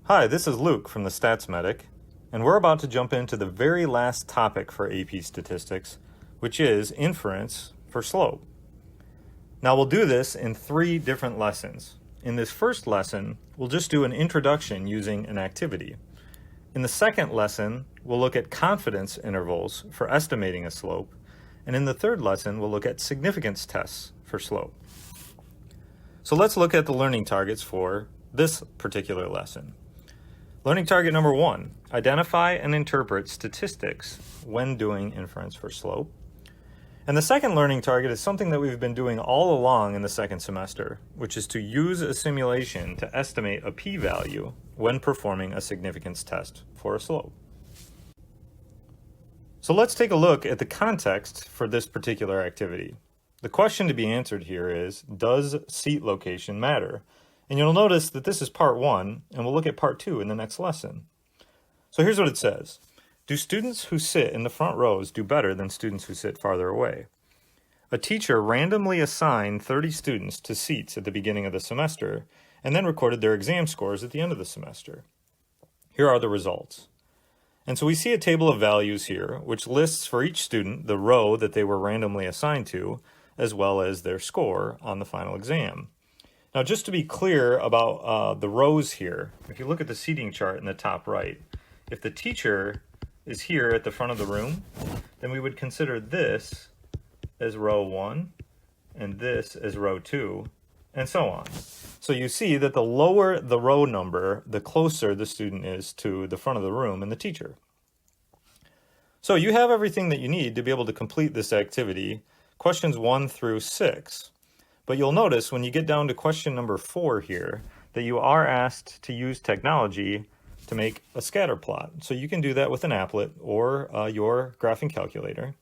Hi, this is Luke from the Stats Medic, and we're about to jump into the very last topic for AP Statistics, which is inference for slope. Now we'll do this in 3 different lessons. In this first lesson, we'll just do an introduction using an activity. In the second lesson, we'll look at confidence intervals for estimating a slope, and in the third lesson, we'll look at significance tests for slope. So let's look at the learning targets for this particular lesson. Learning target number 1, identify and interpret statistics when doing inference for slope. And the second learning target is something that we've been doing all along in the second semester, which is to use a simulation to estimate a p-value when performing a significance test for a slope. So let's take a look at the context for this particular activity. The question to be answered here is, does seat location matter? And you'll notice that this is part 1, and we'll look at part 2 in the next lesson. So here's what it says. Do students who sit in the front rows do better than students who sit farther away? A teacher randomly assigned 30 students to seats at the beginning of the semester, and then recorded their exam scores at the end of the semester. Here are the results. And so we see a table of values here, which lists for each student the row that they were randomly assigned to, as well as their score on the final exam. Now, just to be clear about the rows here, if you look at the seating chart in the top right, if the teacher is here at the front of the room, then we would consider this as row 1 and this as row 2, and so on. So you see that the lower the row number, the closer the student is to the front of the room and the teacher. So you have everything that you need to be able to complete this activity, questions 1 through 6. But you'll notice when you get down to question number 4 here, that you are asked to use technology to make a scatter plot. So you can do that with an applet or your graphing calculator.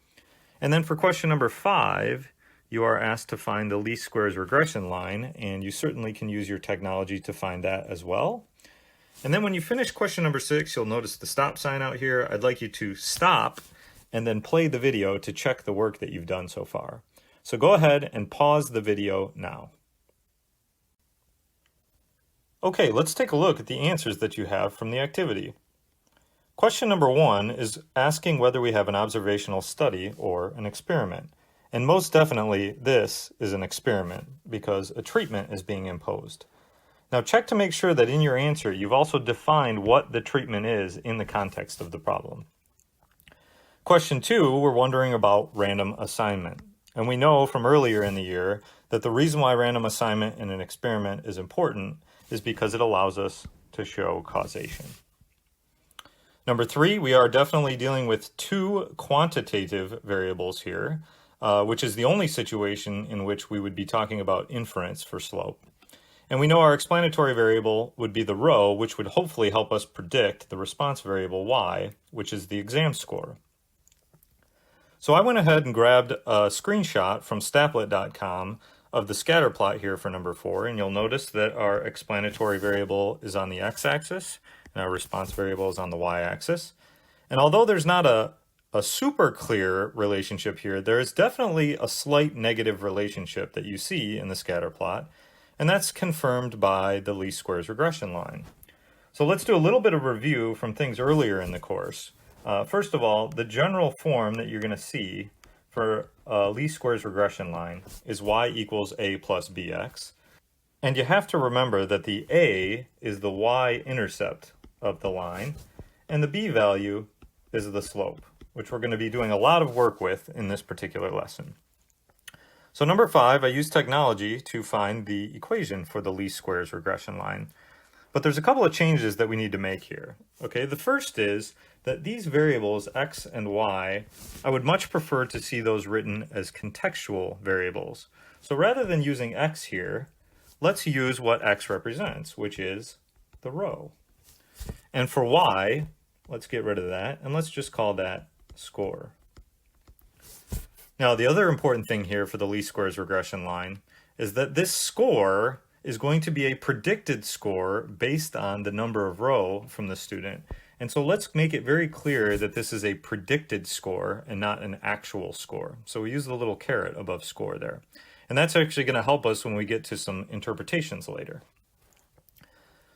And then for question number 5, you are asked to find the least squares regression line, and you certainly can use your technology to find that as well. And then when you finish question number 6, you'll notice the stop sign out here. I'd like you to stop and then play the video to check the work that you've done so far. So go ahead and pause the video now. Okay, let's take a look at the answers that you have from the activity. Question number 1 is asking whether we have an observational study or an experiment. And most definitely, this is an experiment because a treatment is being imposed. Now check to make sure that in your answer, you've also defined what the treatment is in the context of the problem. Question 2, we're wondering about random assignment. And we know from earlier in the year that the reason why random assignment in an experiment is important is because it allows us to show causation. Number 3, we are definitely dealing with 2 quantitative variables here, which is the only situation in which we would be talking about inference for slope. And we know our explanatory variable would be the row, which would hopefully help us predict the response variable y, which is the exam score. So I went ahead and grabbed a screenshot from Statlet.com of the scatter plot here for number 4, and you'll notice that our explanatory variable is on the x-axis, and our response variable is on the y-axis. And although there's not a super clear relationship here, there is definitely a slight negative relationship that you see in the scatter plot, and that's confirmed by the least squares regression line. So let's do a little bit of review from things earlier in the course. First of all, the general form that you're going to see for a least squares regression line is y equals a plus bx. And you have to remember that the a is the y-intercept of the line, and the b value is the slope, which we're going to be doing a lot of work with in this particular lesson. So number 5, I used technology to find the equation for the least squares regression line. But there's a couple of changes that we need to make here. Okay, the first is that these variables, x and y, I would much prefer to see those written as contextual variables. So rather than using x here, let's use what x represents, which is the row. And for y, let's get rid of that, and let's just call that score. Now, the other important thing here for the least squares regression line is that this score is going to be a predicted score based on the number of row from the student. And so let's make it very clear that this is a predicted score and not an actual score. So we use the little caret above score there. And that's actually going to help us when we get to some interpretations later.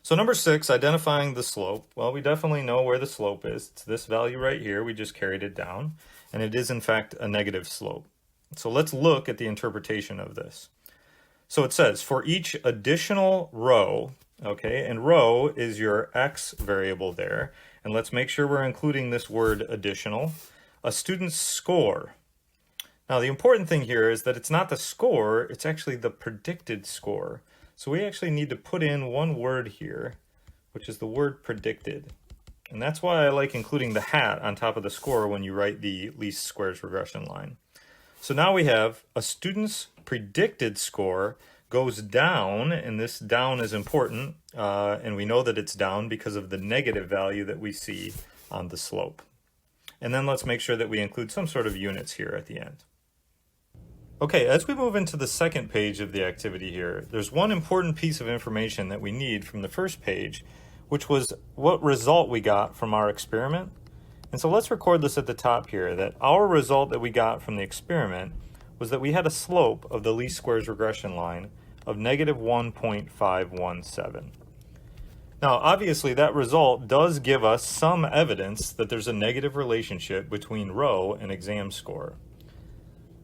So number 6, identifying the slope. Well, we definitely know where the slope is. It's this value right here. We just carried it down, and it is in fact a negative slope. So let's look at the interpretation of this. So it says for each additional row, okay, and row is your x variable there, and let's make sure we're including this word additional, a student's score. Now the important thing here is that it's not the score, it's actually the predicted score. So we actually need to put in one word here, which is the word predicted. And that's why I like including the hat on top of the score when you write the least squares regression line. So now we have a student's predicted score goes down, and this down is important, and we know that it's down because of the negative value that we see on the slope. And then let's make sure that we include some sort of units here at the end. Okay, as we move into the second page of the activity here, there's one important piece of information that we need from the first page, which was what result we got from our experiment. And so let's record this at the top here, that our result that we got from the experiment was that we had a slope of the least squares regression line of negative 1.517. Now, obviously, that result does give us some evidence that there's a negative relationship between row and exam score.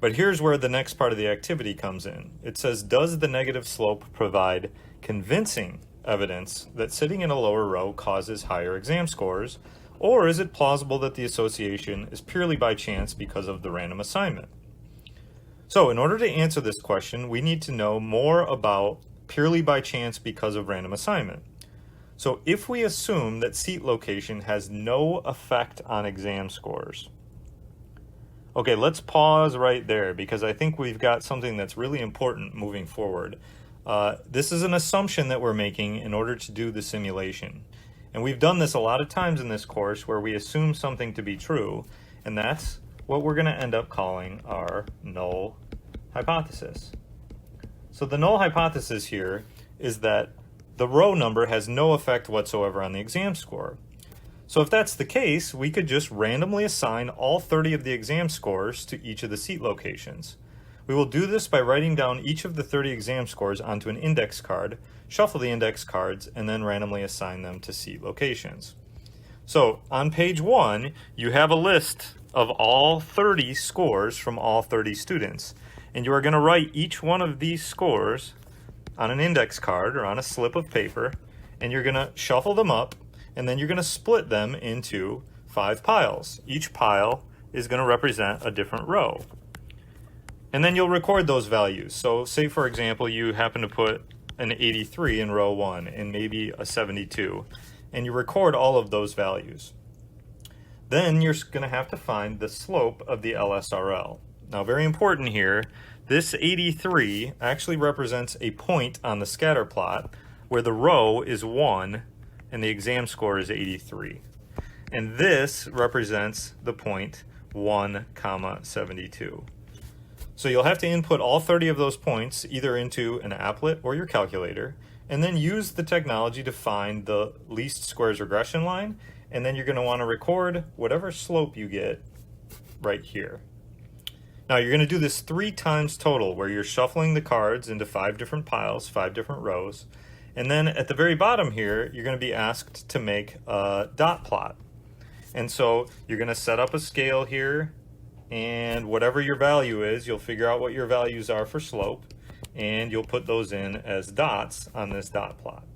But here's where the next part of the activity comes in. It says, does the negative slope provide convincing evidence that sitting in a lower row causes higher exam scores, or is it plausible that the association is purely by chance because of the random assignment? So in order to answer this question, we need to know more about purely by chance because of random assignment. So if we assume that seat location has no effect on exam scores, okay, let's pause right there because I think we've got something that's really important moving forward. This is an assumption that we're making in order to do the simulation. And we've done this a lot of times in this course where we assume something to be true, and that's what we're going to end up calling our null hypothesis. So the null hypothesis here is that the row number has no effect whatsoever on the exam score. So if that's the case, we could just randomly assign all 30 of the exam scores to each of the seat locations. We will do this by writing down each of the 30 exam scores onto an index card, shuffle the index cards, and then randomly assign them to seat locations. So on page 1, you have a list of all 30 scores from all 30 students. And you are going to write each one of these scores on an index card or on a slip of paper, and you're going to shuffle them up, and then you're going to split them into 5 piles. Each pile is going to represent a different row. And then you'll record those values. So say, for example, you happen to put an 83 in row 1 and maybe a 72, and you record all of those values. Then you're going to have to find the slope of the LSRL. Now, very important here, this 83 actually represents a point on the scatter plot where the row is 1 and the exam score is 83. And this represents the point 1, 72. So you'll have to input all 30 of those points either into an applet or your calculator, and then use the technology to find the least squares regression line, and then you're going to want to record whatever slope you get right here. Now you're going to do this 3 times total, where you're shuffling the cards into 5 different piles, 5 different rows, and then at the very bottom here, you're going to be asked to make a dot plot. And so you're going to set up a scale here, and whatever your value is, you'll figure out what your values are for slope, and you'll put those in as dots on this dot plot.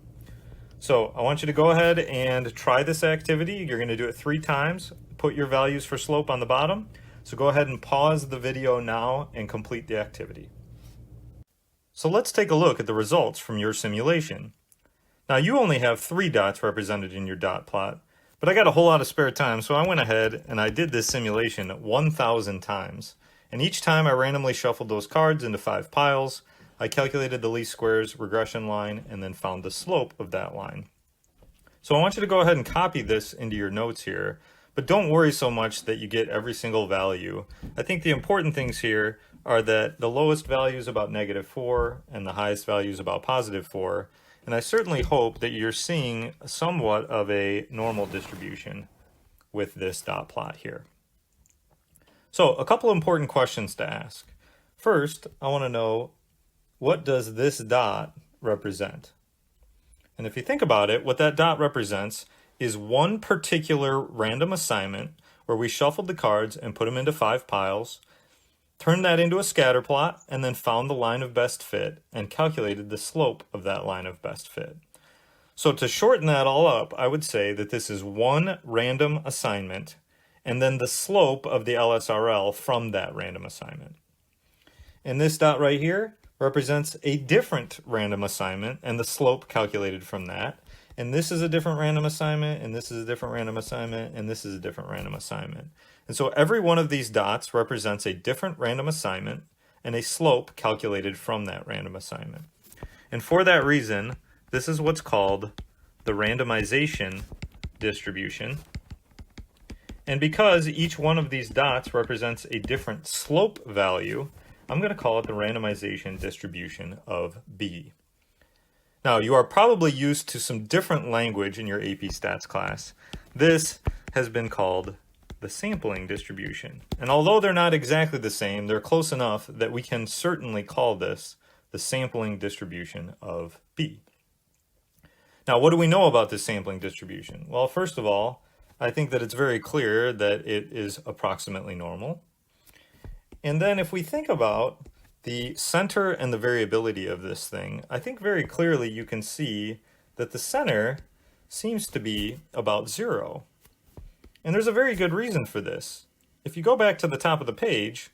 So I want you to go ahead and try this activity. You're going to do it 3 times. Put your values for slope on the bottom. So go ahead and pause the video now and complete the activity. So let's take a look at the results from your simulation. Now you only have 3 dots represented in your dot plot, but I got a whole lot of spare time, so I went ahead and I did this simulation 1,000 times. And each time I randomly shuffled those cards into 5 piles, I calculated the least squares regression line and then found the slope of that line. So I want you to go ahead and copy this into your notes here, but don't worry so much that you get every single value. I think the important things here are that the lowest value is about -4 and the highest value is about +4. And I certainly hope that you're seeing somewhat of a normal distribution with this dot plot here. So a couple important questions to ask. First, I want to know, what does this dot represent? And if you think about it, what that dot represents is one particular random assignment where we shuffled the cards and put them into 5 piles, turned that into a scatter plot, and then found the line of best fit and calculated the slope of that line of best fit. So to shorten that all up, I would say that this is one random assignment and then the slope of the LSRL from that random assignment. And this dot right here represents a different random assignment and the slope calculated from that. And this is a different random assignment, and this is a different random assignment, and this is a different random assignment. And so every one of these dots represents a different random assignment and a slope calculated from that random assignment. And for that reason, this is what's called the randomization distribution. And because each one of these dots represents a different slope value, I'm going to call it the randomization distribution of B. Now, you are probably used to some different language in your AP Stats class. This has been called the sampling distribution. And although they're not exactly the same, they're close enough that we can certainly call this the sampling distribution of B. Now, what do we know about this sampling distribution? Well, first of all, I think that it's very clear that it is approximately normal. And then if we think about the center and the variability of this thing, I think very clearly you can see that the center seems to be about 0. And there's a very good reason for this. If you go back to the top of the page,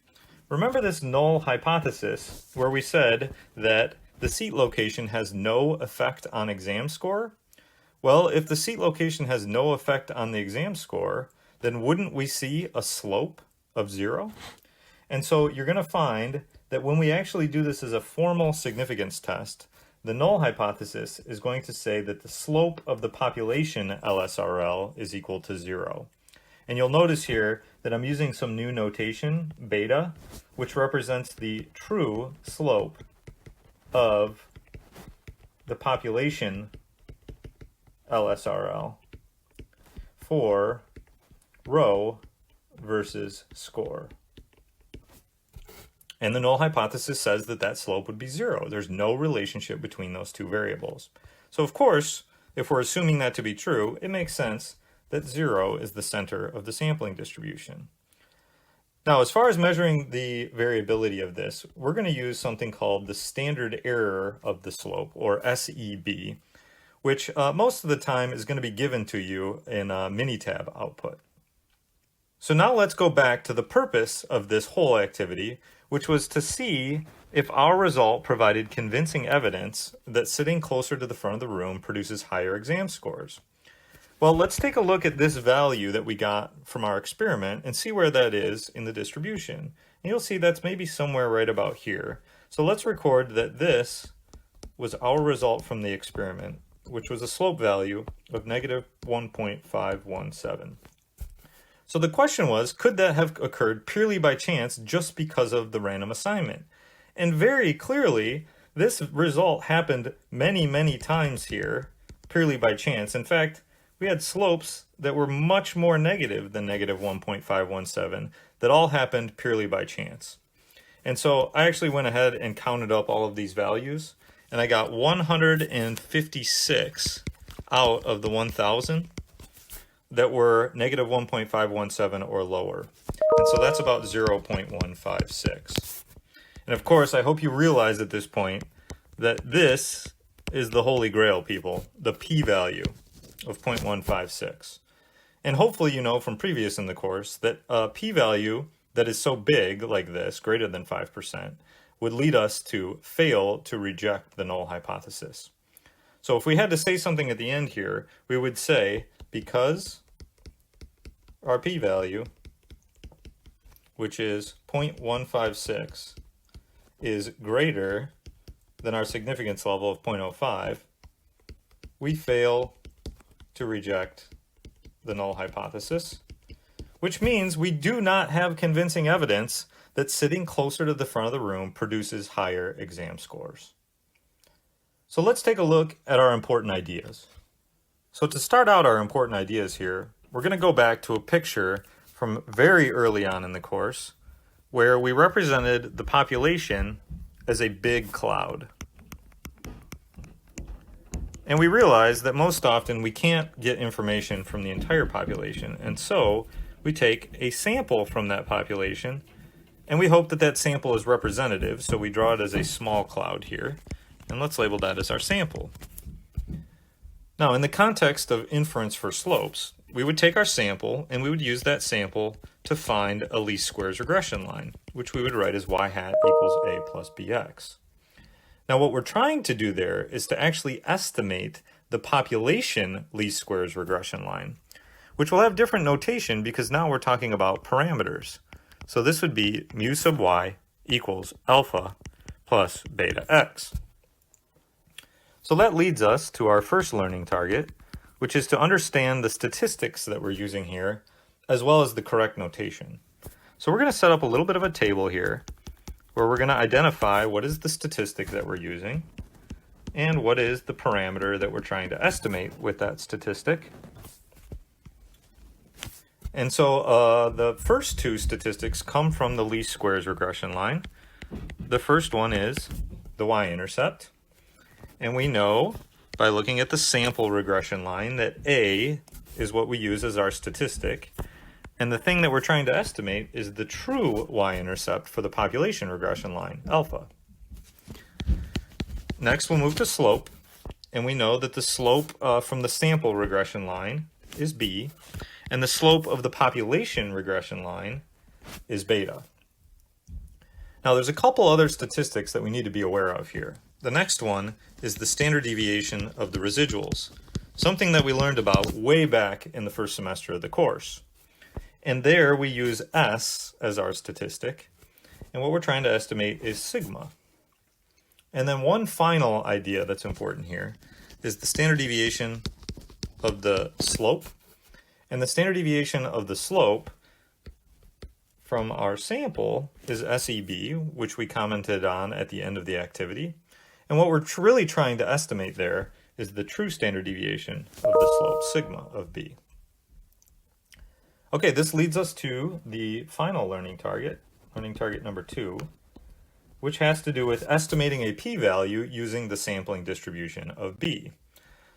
remember this null hypothesis where we said that the seat location has no effect on exam score? Well, if the seat location has no effect on the exam score, then wouldn't we see a slope of 0? And so you're going to find that when we actually do this as a formal significance test, the null hypothesis is going to say that the slope of the population LSRL is equal to 0. And you'll notice here that I'm using some new notation, beta, which represents the true slope of the population LSRL for row versus score. And the null hypothesis says that that slope would be 0. There's no relationship between those two variables. So of course, if we're assuming that to be true, it makes sense that 0 is the center of the sampling distribution. Now, as far as measuring the variability of this, we're going to use something called the standard error of the slope, or SEB, which most of the time is going to be given to you in a Minitab output. So now let's go back to the purpose of this whole activity, which was to see if our result provided convincing evidence that sitting closer to the front of the room produces higher exam scores. Well, let's take a look at this value that we got from our experiment and see where that is in the distribution. And you'll see that's maybe somewhere right about here. So let's record that this was our result from the experiment, which was a slope value of negative 1.517. So the question was, could that have occurred purely by chance just because of the random assignment? And very clearly, this result happened many, many times here, purely by chance. In fact, we had slopes that were much more negative than negative 1.517 that all happened purely by chance. And so I actually went ahead and counted up all of these values, and I got 156 out of the 1,000 that were negative 1.517 or lower. And so that's about 0.156. And of course, I hope you realize at this point that this is the holy grail, people, the p-value of 0.156. And hopefully you know from previous in the course that a p-value that is so big like this, greater than 5%, would lead us to fail to reject the null hypothesis. So if we had to say something at the end here, we would say, because our p-value, which is 0.156, is greater than our significance level of 0.05, we fail to reject the null hypothesis, which means we do not have convincing evidence that sitting closer to the front of the room produces higher exam scores. So let's take a look at our important ideas. So to start out our important ideas here, we're going to go back to a picture from very early on in the course where we represented the population as a big cloud. And we realize that most often we can't get information from the entire population, and so we take a sample from that population, and we hope that that sample is representative, so we draw it as a small cloud here, and let's label that as our sample. Now, in the context of inference for slopes, we would take our sample and we would use that sample to find a least squares regression line, which we would write as y hat equals a plus bx. Now, what we're trying to do there is to actually estimate the population least squares regression line, which will have different notation because now we're talking about parameters. So this would be mu sub y equals alpha plus beta x. So that leads us to our first learning target, which is to understand the statistics that we're using here, as well as the correct notation. So we're going to set up a little bit of a table here, where we're going to identify what is the statistic that we're using, and what is the parameter that we're trying to estimate with that statistic. And so the first two statistics come from the least squares regression line. The first one is the y-intercept. And we know by looking at the sample regression line that A is what we use as our statistic. And the thing that we're trying to estimate is the true y-intercept for the population regression line, alpha. Next, we'll move to slope. And we know that the slope from the sample regression line is B. And the slope of the population regression line is beta. Now, there's a couple other statistics that we need to be aware of here. The next one is the standard deviation of the residuals, something that we learned about way back in the first semester of the course. And there we use S as our statistic, and what we're trying to estimate is sigma. And then one final idea that's important here is the standard deviation of the slope. And the standard deviation of the slope from our sample is SEB, which we commented on at the end of the activity. And what we're really trying to estimate there is the true standard deviation of the slope, sigma of B. Okay, this leads us to the final learning target number 2, which has to do with estimating a p-value using the sampling distribution of B.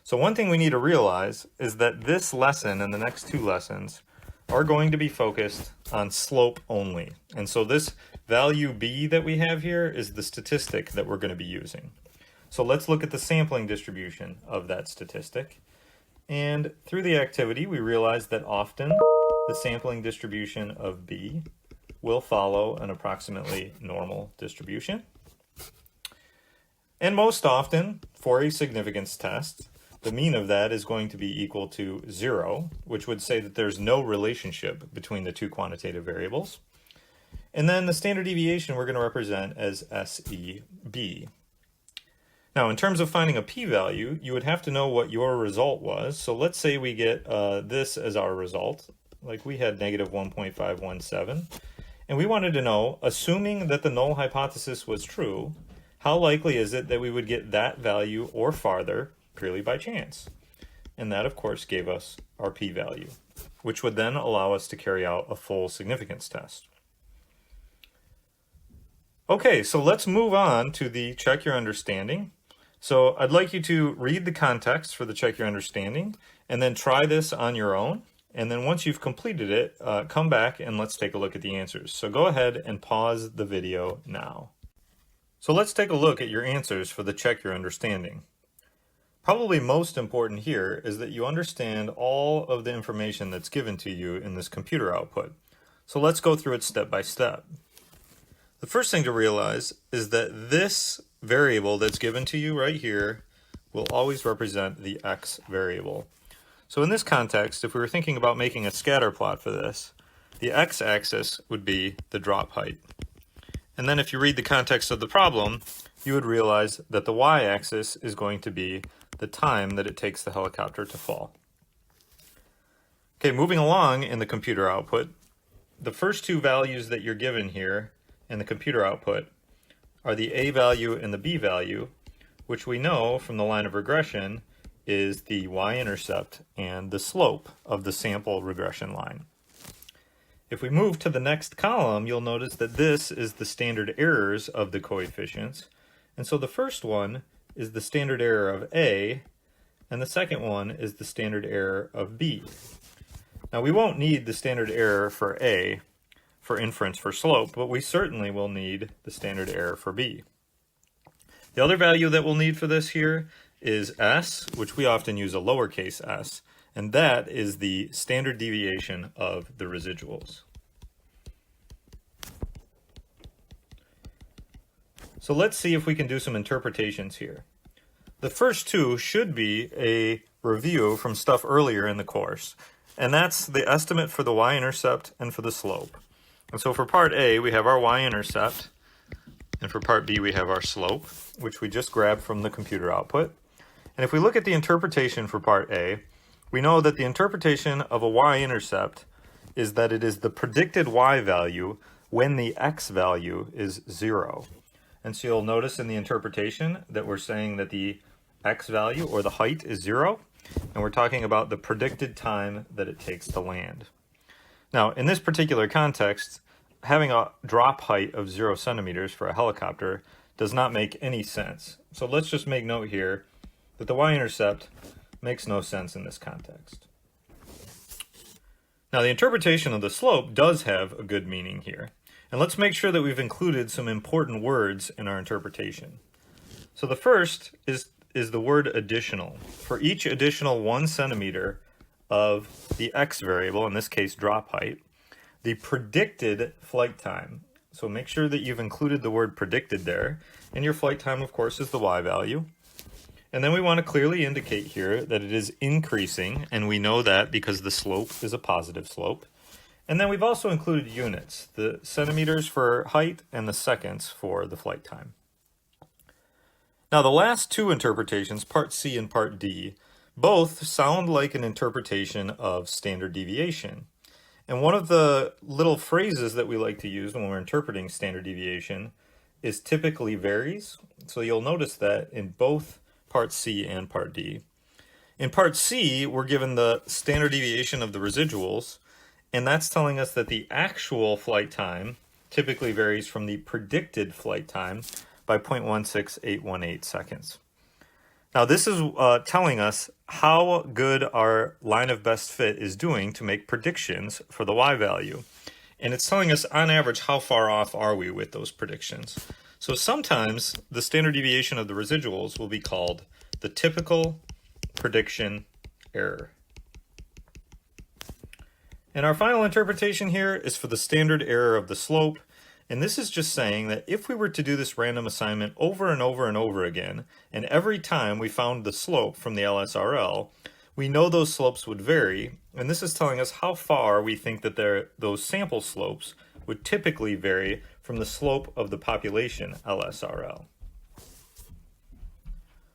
So one thing we need to realize is that this lesson and the next two lessons are going to be focused on slope only. And so this value B that we have here is the statistic that we're going to be using. So let's look at the sampling distribution of that statistic. And through the activity, we realized that often the sampling distribution of B will follow an approximately normal distribution. And most often, for a significance test, the mean of that is going to be equal to 0, which would say that there's no relationship between the two quantitative variables. And then the standard deviation we're going to represent as SEB. Now, in terms of finding a p-value, you would have to know what your result was. So let's say we get this as our result, like we had negative 1.517. And we wanted to know, assuming that the null hypothesis was true, how likely is it that we would get that value or farther purely by chance? And that, of course, gave us our p-value, which would then allow us to carry out a full significance test. Okay, so let's move on to the check your understanding. So I'd like you to read the context for the check your understanding and then try this on your own. And then once you've completed it, come back and let's take a look at the answers. So go ahead and pause the video now. So let's take a look at your answers for the check your understanding. Probably most important here is that you understand all of the information that's given to you in this computer output. So let's go through it step by step. The first thing to realize is that this variable that's given to you right here will always represent the x variable. So in this context, if we were thinking about making a scatter plot for this, the x-axis would be the drop height. And then if you read the context of the problem, you would realize that the y-axis is going to be the time that it takes the helicopter to fall. Okay, moving along in the computer output, the first two values that you're given here in the computer output are the a value and the b value, which we know from the line of regression is the y-intercept and the slope of the sample regression line. If we move to the next column, you'll notice that this is the standard errors of the coefficients. And so the first one is the standard error of A, and the second one is the standard error of b. Now we won't need the standard error for a for inference for slope, but we certainly will need the standard error for b. The other value that we'll need for this here is s, which we often use a lowercase s, and that is the standard deviation of the residuals. So let's see if we can do some interpretations here. The first two should be a review from stuff earlier in the course, and that's the estimate for the y-intercept and for the slope. And so for part A, we have our y-intercept, and for part B, we have our slope, which we just grabbed from the computer output. And if we look at the interpretation for part A, we know that the interpretation of a y-intercept is that it is the predicted y value when the x value is 0. And so you'll notice in the interpretation that we're saying that the x value, or the height, is 0, and we're talking about the predicted time that it takes to land. Now, in this particular context, having a drop height of 0 centimeters for a helicopter does not make any sense. So let's just make note here that the y-intercept makes no sense in this context. Now, the interpretation of the slope does have a good meaning here. And let's make sure that we've included some important words in our interpretation. So the first is the word additional. For each additional 1 centimeter of the x variable, in this case drop height, the predicted flight time. So make sure that you've included the word predicted there, and your flight time, of course, is the y value. And then we want to clearly indicate here that it is increasing, and we know that because the slope is a positive slope. And then we've also included units, the centimeters for height and the seconds for the flight time. Now the last two interpretations, part C and part D, both sound like an interpretation of standard deviation. And one of the little phrases that we like to use when we're interpreting standard deviation is typically varies. So you'll notice that in both part C and part D. In part C, we're given the standard deviation of the residuals, and that's telling us that the actual flight time typically varies from the predicted flight time by 0.16818 seconds. Now this is telling us how good our line of best fit is doing to make predictions for the y value. And it's telling us on average how far off are we with those predictions. So sometimes the standard deviation of the residuals will be called the typical prediction error. And our final interpretation here is for the standard error of the slope. And this is just saying that if we were to do this random assignment over and over and over again, and every time we found the slope from the LSRL, we know those slopes would vary. And this is telling us how far we think that those sample slopes would typically vary from the slope of the population LSRL.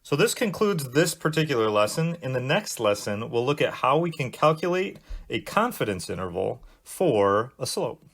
So this concludes this particular lesson. In the next lesson, we'll look at how we can calculate a confidence interval for a slope.